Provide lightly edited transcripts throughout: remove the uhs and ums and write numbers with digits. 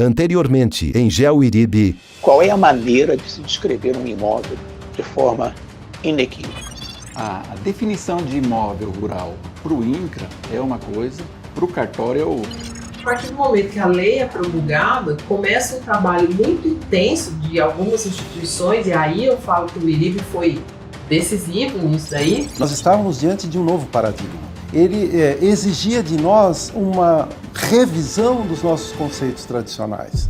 Anteriormente, em GeoIribe. Qual é a maneira de se descrever um imóvel de forma inequívoca? A definição de imóvel rural para o INCRA é uma coisa, para o cartório é outra. A partir do momento que a lei é promulgada, começa um trabalho muito intenso de algumas instituições, e aí eu falo que o IRIB foi decisivo nisso daí. Nós estávamos diante de um novo paradigma. Ele exigia de nós uma revisão dos nossos conceitos tradicionais.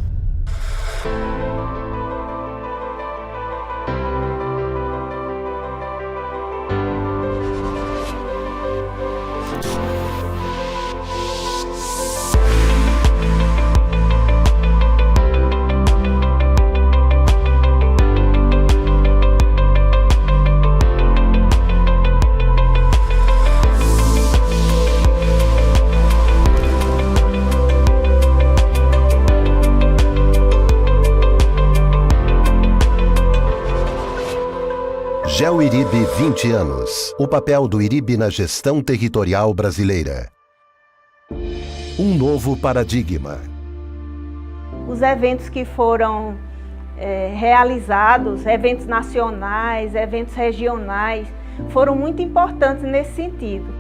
GeoIribe 20 anos. O papel do IRIB na gestão territorial brasileira. Um novo paradigma. Os eventos que foram realizados, eventos nacionais, eventos regionais, foram muito importantes nesse sentido.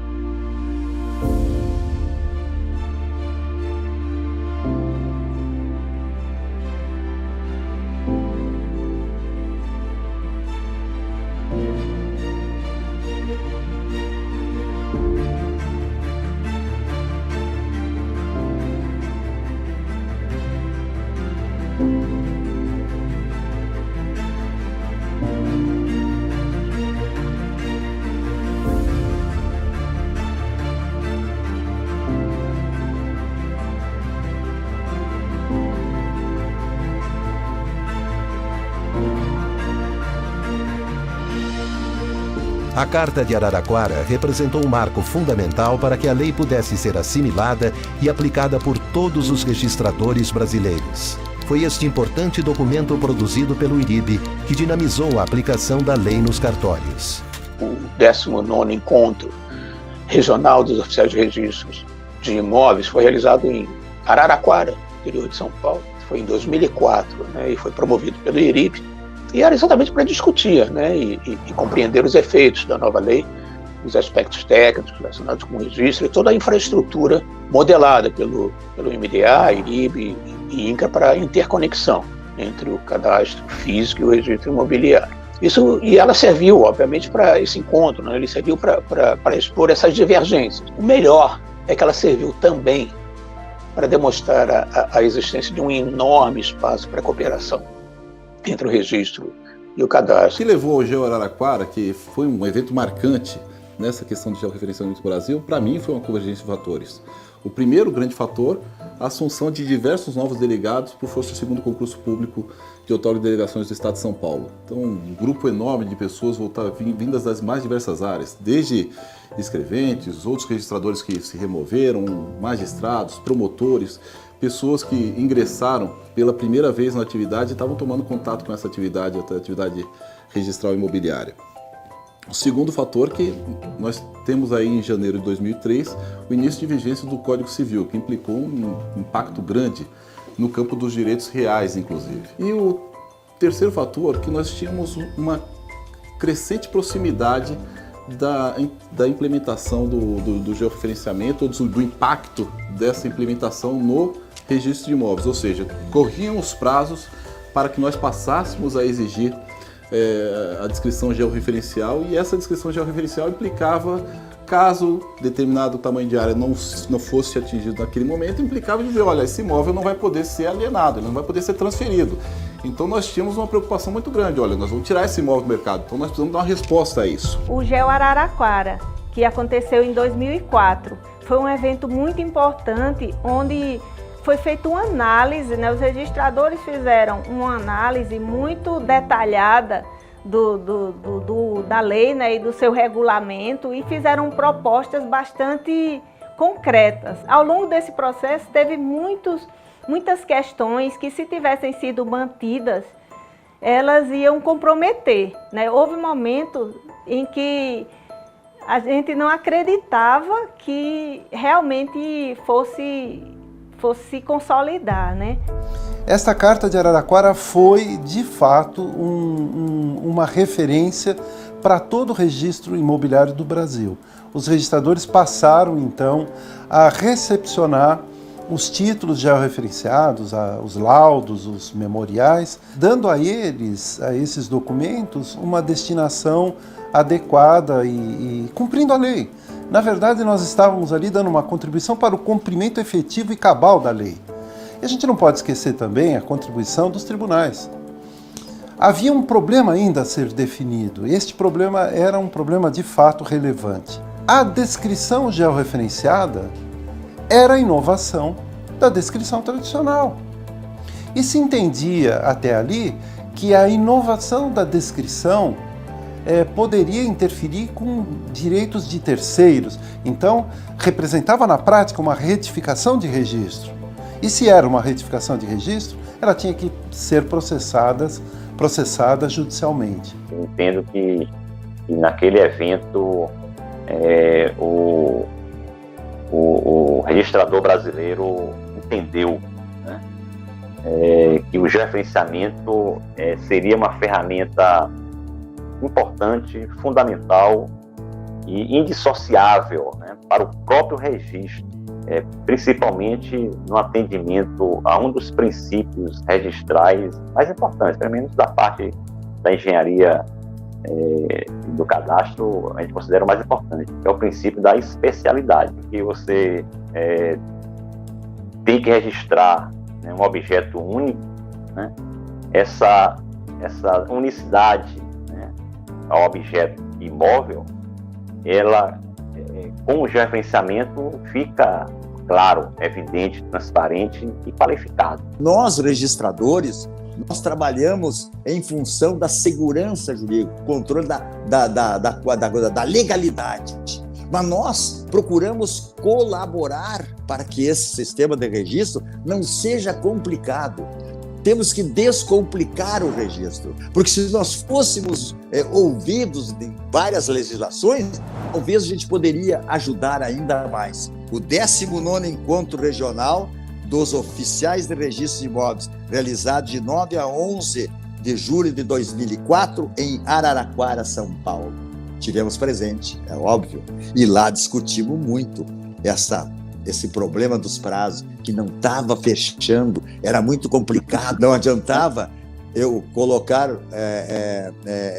A Carta de Araraquara representou um marco fundamental para que a lei pudesse ser assimilada e aplicada por todos os registradores brasileiros. Foi este importante documento produzido pelo IRIB que dinamizou a aplicação da lei nos cartórios. O 19º Encontro Regional dos Oficiais de Registros de Imóveis foi realizado em Araraquara, interior de São Paulo. Foi em 2004, né, e foi promovido pelo IRIB. E era exatamente para discutir, né, e compreender os efeitos da nova lei, os aspectos técnicos relacionados com o registro e toda a infraestrutura modelada pelo MDA, IRIB e INCRA para a interconexão entre o cadastro físico e o registro imobiliário. E ela serviu, obviamente, para esse encontro, né, ele serviu para expor essas divergências. O melhor é que ela serviu também para demonstrar a existência de um enorme espaço para cooperação entre o registro e o cadastro. O que levou ao Geo Araraquara, que foi um evento marcante nessa questão de georreferenciamento no Brasil, para mim foi uma convergência de fatores. O primeiro grande fator, a assunção de diversos novos delegados por força do segundo concurso público de outorga de delegações do Estado de São Paulo. Então, um grupo enorme de pessoas vindas das mais diversas áreas, desde escreventes, outros registradores que se removeram, magistrados, promotores, pessoas que ingressaram pela primeira vez na atividade e estavam tomando contato com essa atividade, a atividade registral imobiliária. O segundo fator que nós temos aí em janeiro de 2003, o início de vigência do Código Civil, que implicou um impacto grande no campo dos direitos reais, inclusive. E o terceiro fator, que nós tínhamos uma crescente proximidade da implementação do georreferenciamento, ou do impacto dessa implementação no registro de imóveis, ou seja, corriam os prazos para que nós passássemos a exigir a descrição georreferencial, e essa descrição georreferencial implicava, caso determinado tamanho de área não fosse atingido naquele momento, implicava de dizer, olha, esse imóvel não vai poder ser alienado, ele não vai poder ser transferido. Então nós tínhamos uma preocupação muito grande, olha, nós vamos tirar esse imóvel do mercado, então nós precisamos dar uma resposta a isso. O Geo Araraquara, que aconteceu em 2004, foi um evento muito importante, onde foi feita uma análise, né? Os registradores fizeram uma análise muito detalhada da lei, né, e do seu regulamento, e fizeram propostas bastante concretas. Ao longo desse processo teve muitas questões que, se tivessem sido mantidas, elas iam comprometer, né? Houve momentos em que a gente não acreditava que realmente fosse se consolidar, né? Esta Carta de Araraquara foi, de fato, uma referência para todo o registro imobiliário do Brasil. Os registradores passaram, então, a recepcionar os títulos georreferenciados, os laudos, os memoriais, dando a eles, a esses documentos, uma destinação adequada e cumprindo a lei. Na verdade, nós estávamos ali dando uma contribuição para o cumprimento efetivo e cabal da lei. E a gente não pode esquecer também a contribuição dos tribunais. Havia um problema ainda a ser definido, e este problema era um problema de fato relevante. A descrição georreferenciada era a inovação da descrição tradicional. E se entendia até ali que a inovação da descrição poderia interferir com direitos de terceiros. Então, representava na prática uma retificação de registro. E se era uma retificação de registro, ela tinha que ser processada judicialmente. Eu entendo que naquele evento o registrador brasileiro entendeu, né, que o georreferenciamento seria uma ferramenta importante, fundamental e indissociável, né, para o próprio registro, principalmente no atendimento a um dos princípios registrais mais importantes, pelo menos da parte da engenharia do cadastro, a gente considera o mais importante, que é o princípio da especialidade, que você tem que registrar, né, um objeto único, né, essa unicidade, né, ao objeto imóvel, ela, com o georreferenciamento, fica claro, evidente, transparente e qualificado. Nós, registradores, nós trabalhamos em função da segurança jurídica, controle da legalidade. Mas nós procuramos colaborar para que esse sistema de registro não seja complicado. Temos que descomplicar o registro, porque se nós fôssemos ouvidos em várias legislações, talvez a gente poderia ajudar ainda mais. O 19º Encontro Regional dos Oficiais de Registro de Imóveis, realizado de 9 a 11 de julho de 2004, em Araraquara, São Paulo. Tivemos presente, é óbvio, e lá discutimos muito esse problema dos prazos, que não estava fechando, era muito complicado, não adiantava eu colocar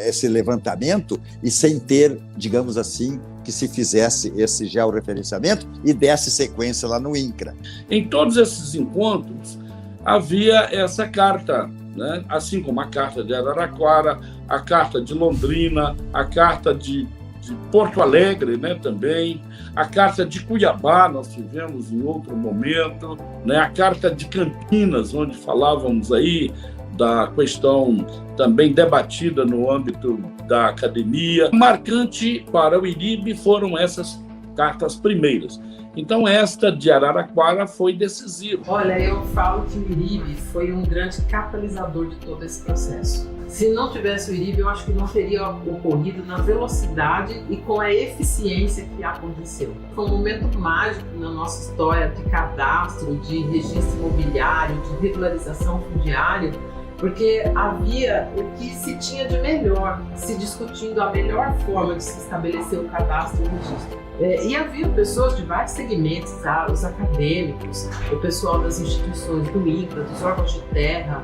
esse levantamento e sem ter, digamos assim, que se fizesse esse georreferenciamento e desse sequência lá no INCRA. Em todos esses encontros havia essa carta, né? Assim como a carta de Araraquara, a carta de Londrina, a carta de Porto Alegre, né, também, a carta de Cuiabá nós tivemos em outro momento, né, a carta de Campinas, onde falávamos aí da questão também debatida no âmbito da academia. Marcante para o IRIB foram essas cartas primeiras. Então, esta de Araraquara foi decisiva. Olha, eu falo que o IRIB foi um grande catalisador de todo esse processo. Se não tivesse o IRIB, eu acho que não teria ocorrido na velocidade e com a eficiência que aconteceu. Foi um momento mágico na nossa história de cadastro, de registro imobiliário, de regularização fundiária, porque havia o que se tinha de melhor, se discutindo a melhor forma de se estabelecer o cadastro e o registro. E havia pessoas de vários segmentos, os acadêmicos, o pessoal das instituições do INCRA, dos órgãos de terra,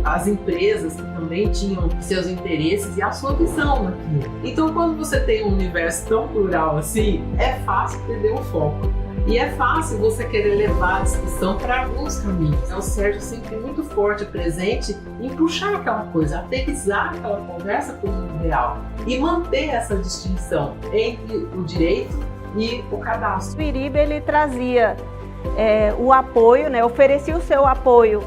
as empresas que também tinham seus interesses e a sua visão naquilo. Então, quando você tem um universo tão plural assim, é fácil perder o foco. E é fácil você querer levar a discussão para alguns caminhos. Então, o Sérgio sempre muito forte, presente em puxar aquela coisa, aterrissar aquela conversa para o mundo real e manter essa distinção entre o direito e o cadastro. O IRIB, ele trazia o apoio, né, oferecia o seu apoio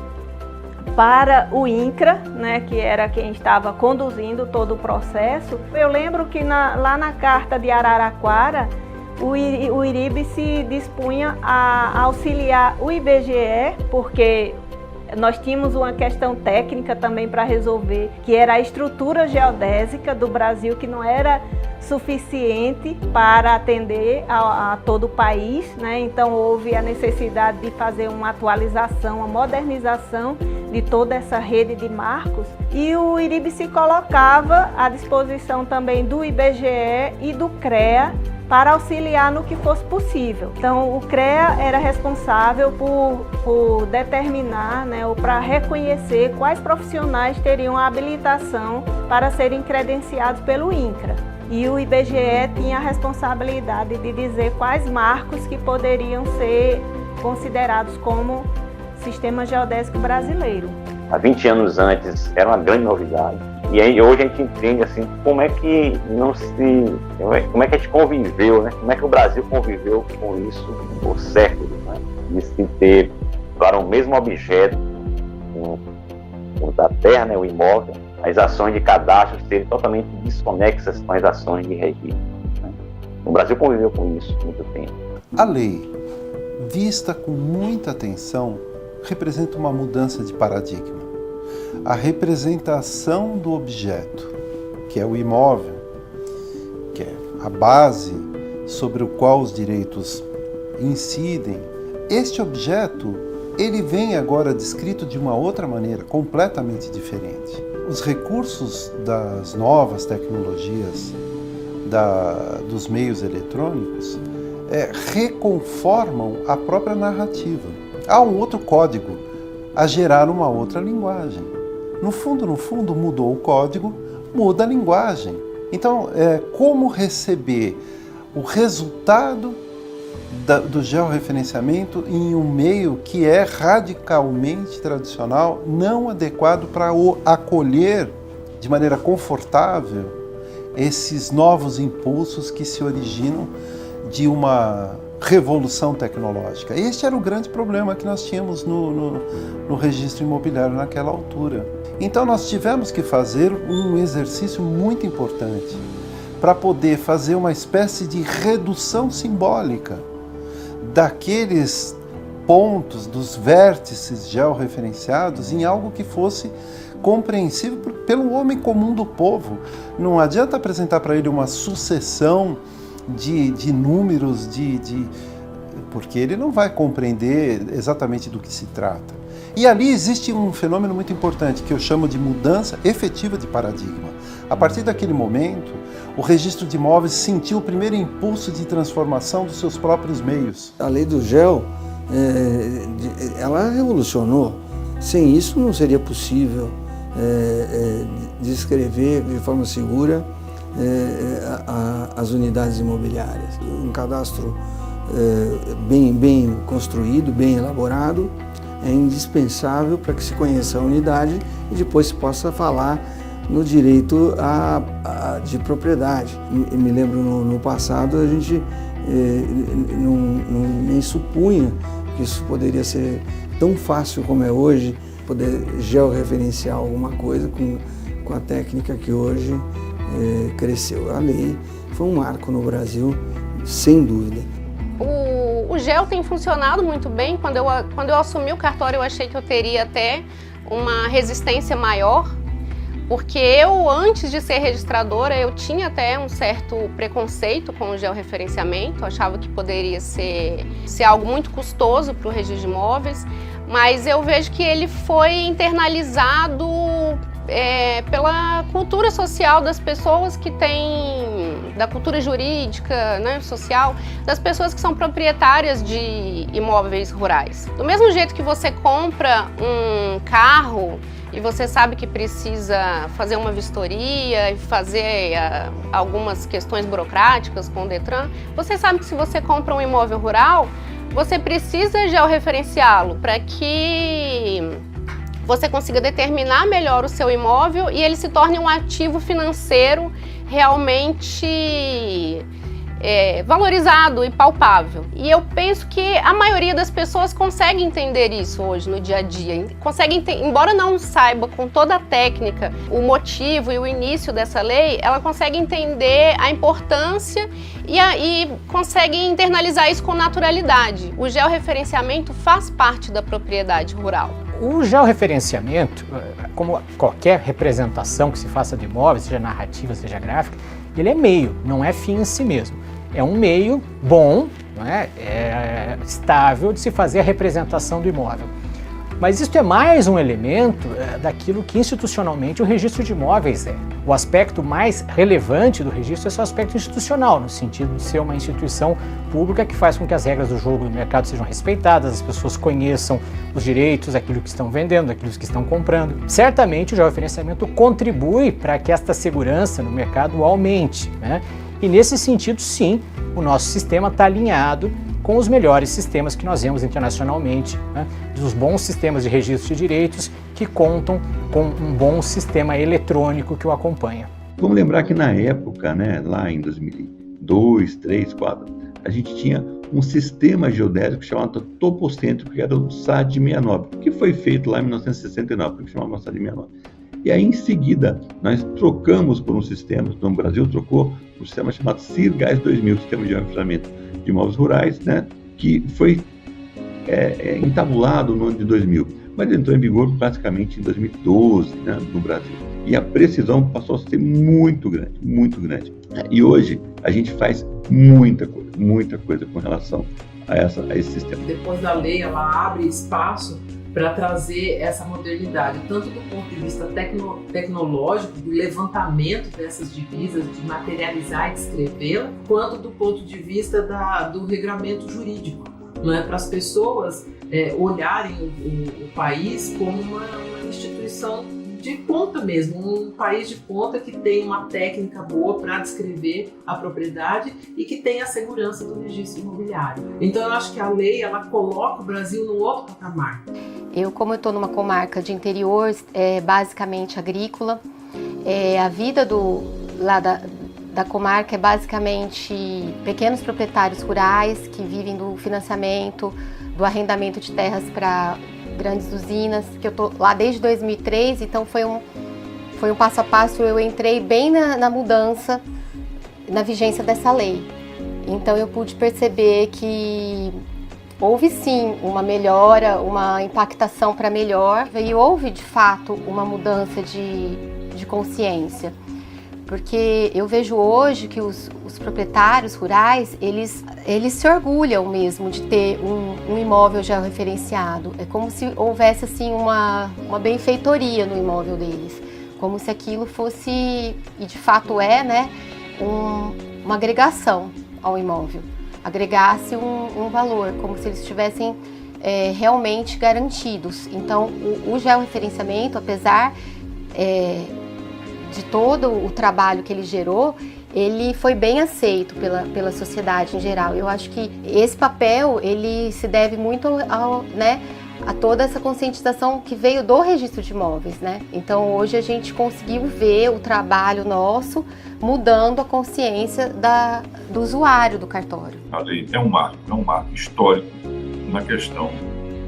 para o INCRA, né, que era quem estava conduzindo todo o processo. Eu lembro que lá na Carta de Araraquara, o IRIB se dispunha a auxiliar o IBGE, porque Nós tínhamos uma questão técnica também para resolver, que era a estrutura geodésica do Brasil, que não era suficiente para atender a todo o país, né? Então houve a necessidade de fazer uma atualização, uma modernização de toda essa rede de marcos, e o IRIB se colocava à disposição também do IBGE e do CREA para auxiliar no que fosse possível. Então o CREA era responsável por determinar, né, ou para reconhecer quais profissionais teriam a habilitação para serem credenciados pelo INCRA. E o IBGE tinha a responsabilidade de dizer quais marcos que poderiam ser considerados como Sistema Geodésico Brasileiro. Há 20 anos antes era uma grande novidade. E aí hoje a gente entende assim, como é que a gente conviveu, né? Como é que o Brasil conviveu com isso por séculos, né? De se ter, claro, o mesmo objeto, o da terra, né, o imóvel, as ações de cadastro serem totalmente desconexas com as ações de registro, né? O Brasil conviveu com isso há muito tempo. A lei, vista com muita atenção, representa uma mudança de paradigma. A representação do objeto, que é o imóvel, que é a base sobre o qual os direitos incidem, este objeto, ele vem agora descrito de uma outra maneira, completamente diferente. Os recursos das novas tecnologias, dos meios eletrônicos, reconformam a própria narrativa. Há um outro código a gerar uma outra linguagem. No fundo, mudou o código, muda a linguagem. Então, como receber o resultado do georreferenciamento em um meio que é radicalmente tradicional, não adequado para acolher de maneira confortável esses novos impulsos que se originam de uma revolução tecnológica. Este era o grande problema que nós tínhamos no registro imobiliário naquela altura. Então nós tivemos que fazer um exercício muito importante para poder fazer uma espécie de redução simbólica daqueles pontos, dos vértices georreferenciados em algo que fosse compreensível pelo homem comum do povo. Não adianta apresentar para ele uma sucessão de números, porque ele não vai compreender exatamente do que se trata. E ali existe um fenômeno muito importante que eu chamo de mudança efetiva de paradigma. A partir daquele momento, o registro de imóveis sentiu o primeiro impulso de transformação dos seus próprios meios. A lei do GEO, ela revolucionou. Sem isso não seria possível descrever de forma segura as unidades imobiliárias. Um cadastro bem construído, bem elaborado, é indispensável para que se conheça a unidade e depois se possa falar no direito de propriedade. Me lembro no passado a gente nem supunha que isso poderia ser tão fácil como é hoje, poder georreferenciar alguma coisa com a técnica que hoje cresceu. A lei foi um marco no Brasil, sem dúvida. O GEO tem funcionado muito bem. Quando eu assumi o cartório, eu achei que eu teria até uma resistência maior, porque eu, antes de ser registradora, eu tinha até um certo preconceito com o georreferenciamento, eu achava que poderia ser algo muito custoso para o registro de imóveis, mas eu vejo que ele foi internalizado pela cultura social das pessoas que têm, da cultura jurídica, né, social, das pessoas que são proprietárias de imóveis rurais. Do mesmo jeito que você compra um carro e você sabe que precisa fazer uma vistoria e fazer algumas questões burocráticas com o Detran, você sabe que se você compra um imóvel rural, você precisa georreferenciá-lo para que você consiga determinar melhor o seu imóvel e ele se torne um ativo financeiro realmente valorizado e palpável. E eu penso que a maioria das pessoas consegue entender isso hoje no dia a dia. Consegue, embora não saiba com toda a técnica o motivo e o início dessa lei, ela consegue entender a importância e consegue internalizar isso com naturalidade. O georreferenciamento faz parte da propriedade rural. O georreferenciamento, como qualquer representação que se faça de imóveis, seja narrativa, seja gráfica, ele é meio, não é fim em si mesmo. É um meio bom, não é? Estável de se fazer a representação do imóvel. Mas isso é mais um elemento daquilo que institucionalmente o registro de imóveis é. O aspecto mais relevante do registro é o aspecto institucional, no sentido de ser uma instituição pública que faz com que as regras do jogo do mercado sejam respeitadas, as pessoas conheçam os direitos daquilo que estão vendendo, daquilo que estão comprando. Certamente o georreferenciamento contribui para que esta segurança no mercado aumente, né? E nesse sentido, sim, o nosso sistema está alinhado com os melhores sistemas que nós vemos internacionalmente, né? Dos bons sistemas de registro de direitos que contam com um bom sistema eletrônico que o acompanha. Vamos lembrar que na época, né, lá em 2002, 2003, 2004, a gente tinha um sistema geodésico chamado topocêntrico, que era o SAD-69, que foi feito lá em 1969, que chamava SAD-69. E aí, em seguida, nós trocamos por um sistema, então o Brasil trocou por um sistema chamado CIRGAS 2000, Sistema de Georreferenciamento de Imóveis Rurais, né, que foi entabulado no ano de 2000, mas entrou em vigor praticamente em 2012, né, no Brasil. E a precisão passou a ser muito grande, muito grande. E hoje a gente faz muita coisa com relação a esse sistema. Depois da lei, ela abre espaço para trazer essa modernidade, tanto do ponto de vista tecnológico, do levantamento dessas divisas, de materializar e descrevê-la, quanto do ponto de vista do regramento jurídico, não é? Para as pessoas olharem o país como uma instituição de ponta mesmo, um país de ponta que tem uma técnica boa para descrever a propriedade e que tem a segurança do registro imobiliário. Então eu acho que a lei, ela coloca o Brasil num outro patamar. Como eu estou numa comarca de interior, basicamente agrícola, a vida da comarca é basicamente pequenos proprietários rurais que vivem do financiamento, do arrendamento de terras para grandes usinas, que eu estou lá desde 2003, então foi um passo a passo, eu entrei bem na mudança, na vigência dessa lei. Então eu pude perceber que houve sim uma melhora, uma impactação para melhor, e houve de fato uma mudança de consciência. Porque eu vejo hoje que os proprietários rurais, eles se orgulham mesmo de ter um imóvel já referenciado. É como se houvesse assim uma benfeitoria no imóvel deles. Como se aquilo fosse, e de fato né, uma agregação ao imóvel. Agregasse um valor, como se eles estivessem realmente garantidos. Então, o georreferenciamento, apesar de todo o trabalho que ele gerou, ele foi bem aceito pela sociedade em geral. Eu acho que esse papel, ele se deve muito a toda essa conscientização que veio do registro de imóveis, né? Então hoje a gente conseguiu ver o trabalho nosso mudando a consciência do usuário do cartório. A lei é um marco histórico na questão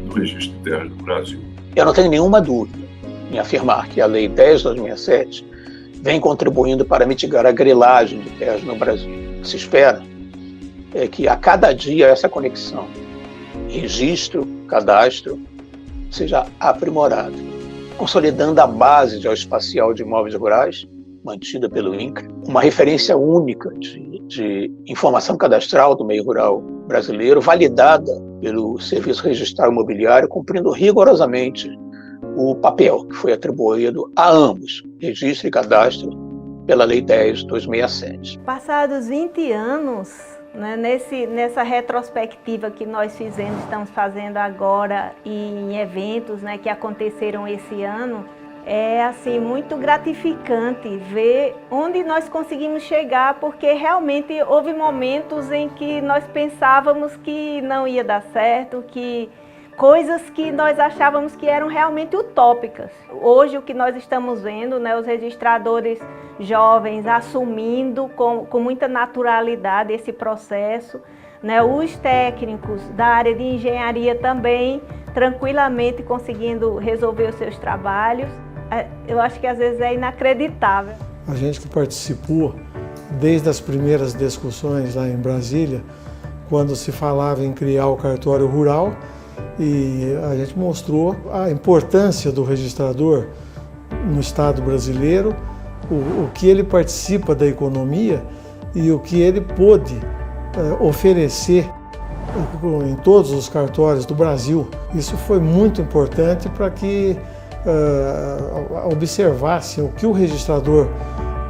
do registro de terras do Brasil. Eu não tenho nenhuma dúvida em afirmar que a Lei 10/2007 vem contribuindo para mitigar a grilagem de terras no Brasil. O que se espera é que a cada dia essa conexão, registro, cadastro, seja aprimorada, consolidando a base geoespacial de imóveis rurais, mantida pelo INCRA, uma referência única de informação cadastral do meio rural brasileiro, validada pelo Serviço Registral Imobiliário, cumprindo rigorosamente o papel que foi atribuído a ambos, registro e cadastro, pela Lei 10/2007. Passados 20 anos, né, nessa retrospectiva que nós estamos fazendo agora em eventos, né, que aconteceram esse ano, é assim muito gratificante ver onde nós conseguimos chegar, porque realmente houve momentos em que nós pensávamos que não ia dar certo, que coisas que nós achávamos que eram realmente utópicas. Hoje o que nós estamos vendo, né, os registradores jovens assumindo com muita naturalidade esse processo, né, os técnicos da área de engenharia também tranquilamente conseguindo resolver os seus trabalhos. Eu acho que às vezes é inacreditável. A gente que participou desde as primeiras discussões lá em Brasília, quando se falava em criar o cartório rural, e a gente mostrou a importância do registrador no Estado brasileiro, o que ele participa da economia e o que ele pôde oferecer em todos os cartórios do Brasil. Isso foi muito importante para que observassem o que o registrador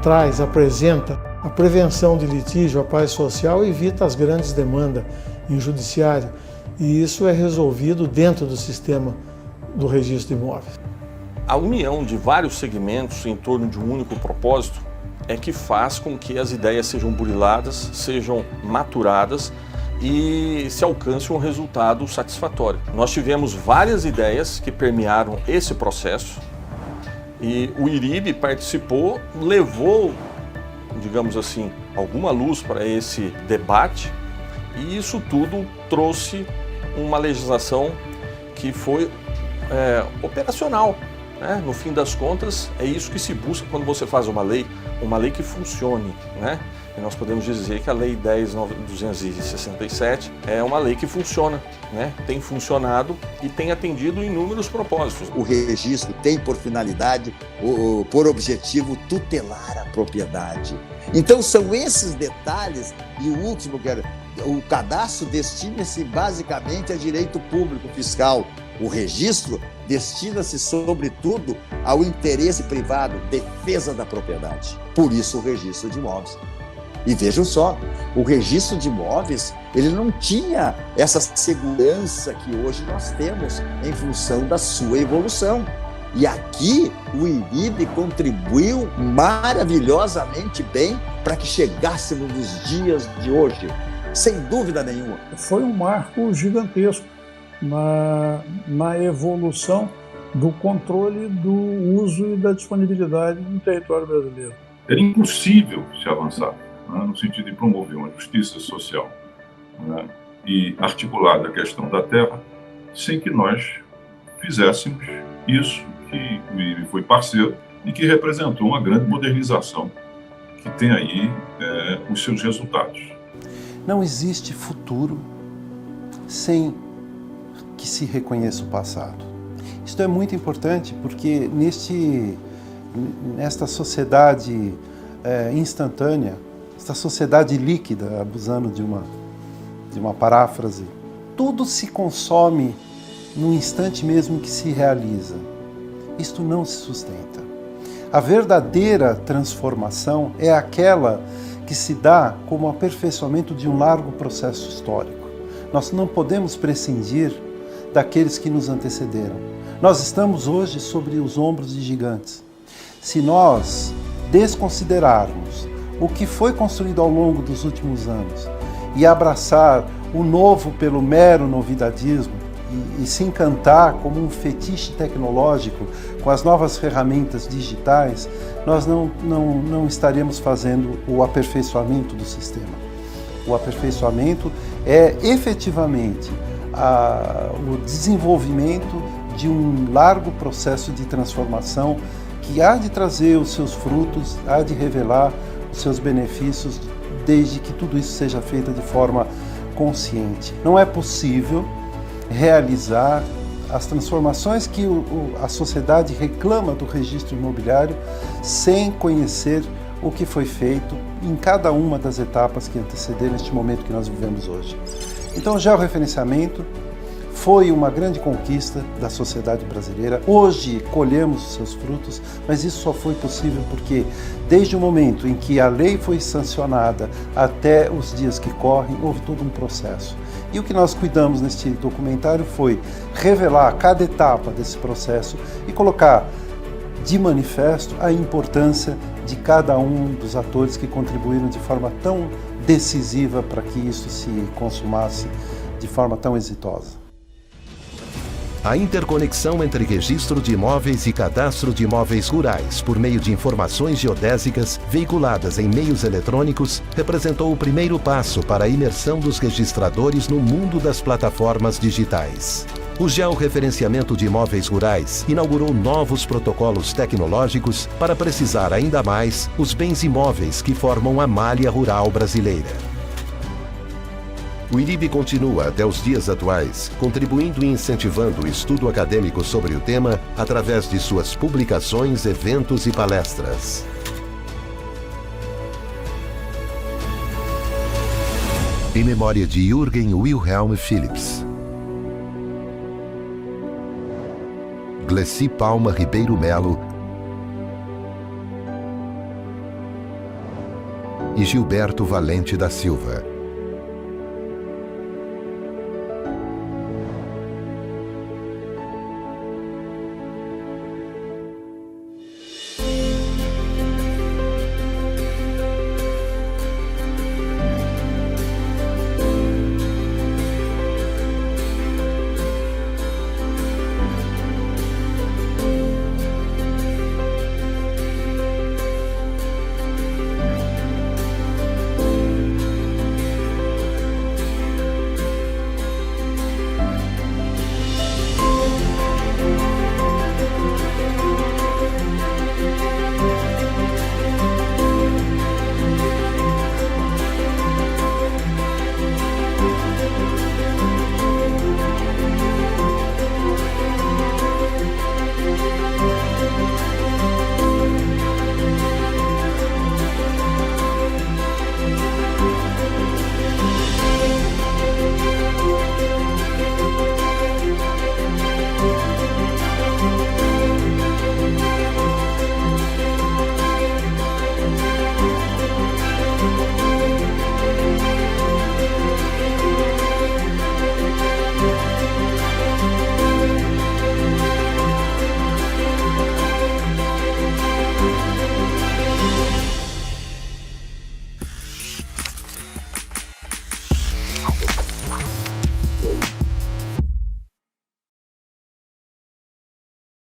traz, apresenta, a prevenção de litígio, a paz social, evita as grandes demandas em judiciário. E isso é resolvido dentro do sistema do registro de imóveis. A união de vários segmentos em torno de um único propósito é que faz com que as ideias sejam buriladas, sejam maturadas e se alcance um resultado satisfatório. Nós tivemos várias ideias que permearam esse processo e o IRIB participou, levou, digamos assim, alguma luz para esse debate e isso tudo trouxe uma legislação que foi operacional. No fim das contas, é isso que se busca quando você faz uma lei que funcione, né? E nós podemos dizer que a Lei 10.267 é uma lei que funciona, né? Tem funcionado e tem atendido inúmeros propósitos. O registro tem por finalidade, por objetivo, tutelar a propriedade. Então são esses detalhes, e o último, o cadastro destina-se basicamente a direito público fiscal. O registro destina-se, sobretudo, ao interesse privado, defesa da propriedade. Por isso, o registro de imóveis. E vejam só, o registro de imóveis, ele não tinha essa segurança que hoje nós temos em função da sua evolução. E aqui, o IRIB contribuiu maravilhosamente bem para que chegássemos nos dias de hoje, sem dúvida nenhuma. Foi um marco gigantesco na evolução do controle do uso e da disponibilidade no território brasileiro. Era impossível se avançar, né, no sentido de promover uma justiça social, né, e articular a questão da terra sem que nós fizéssemos isso que o IRIB foi parceiro e que representou uma grande modernização que tem aí os seus resultados. Não existe futuro sem que se reconheça o passado. Isto é muito importante porque nesta sociedade instantânea, esta sociedade líquida, abusando de uma paráfrase, tudo se consome no instante mesmo que se realiza. Isto não se sustenta. A verdadeira transformação é aquela que se dá como aperfeiçoamento de um largo processo histórico. Nós não podemos prescindir daqueles que nos antecederam. Nós estamos hoje sobre os ombros de gigantes. Se nós desconsiderarmos o que foi construído ao longo dos últimos anos e abraçar o novo pelo mero novidadismo e se encantar como um fetiche tecnológico com as novas ferramentas digitais, nós não estaremos fazendo o aperfeiçoamento do sistema. O aperfeiçoamento é efetivamente o desenvolvimento de um largo processo de transformação que há de trazer os seus frutos, há de revelar os seus benefícios, desde que tudo isso seja feito de forma consciente. Não é possível realizar as transformações que a sociedade reclama do registro imobiliário sem conhecer o que foi feito em cada uma das etapas que antecederam este momento que nós vivemos hoje. Então, o georreferenciamento foi uma grande conquista da sociedade brasileira. Hoje colhemos os seus frutos, mas isso só foi possível porque, desde o momento em que a lei foi sancionada até os dias que correm, houve todo um processo. E o que nós cuidamos neste documentário foi revelar cada etapa desse processo e colocar de manifesto a importância de cada um dos atores que contribuíram de forma tão decisiva para que isso se consumasse de forma tão exitosa. A interconexão entre registro de imóveis e cadastro de imóveis rurais por meio de informações geodésicas veiculadas em meios eletrônicos representou o primeiro passo para a imersão dos registradores no mundo das plataformas digitais. O georreferenciamento de imóveis rurais inaugurou novos protocolos tecnológicos para precisar ainda mais os bens imóveis que formam a malha rural brasileira. O IRIB continua até os dias atuais, contribuindo e incentivando o estudo acadêmico sobre o tema através de suas publicações, eventos e palestras. Em memória de Jürgen Wilhelm Phillips, Gleci Palma Ribeiro Melo e Gilberto Valente da Silva.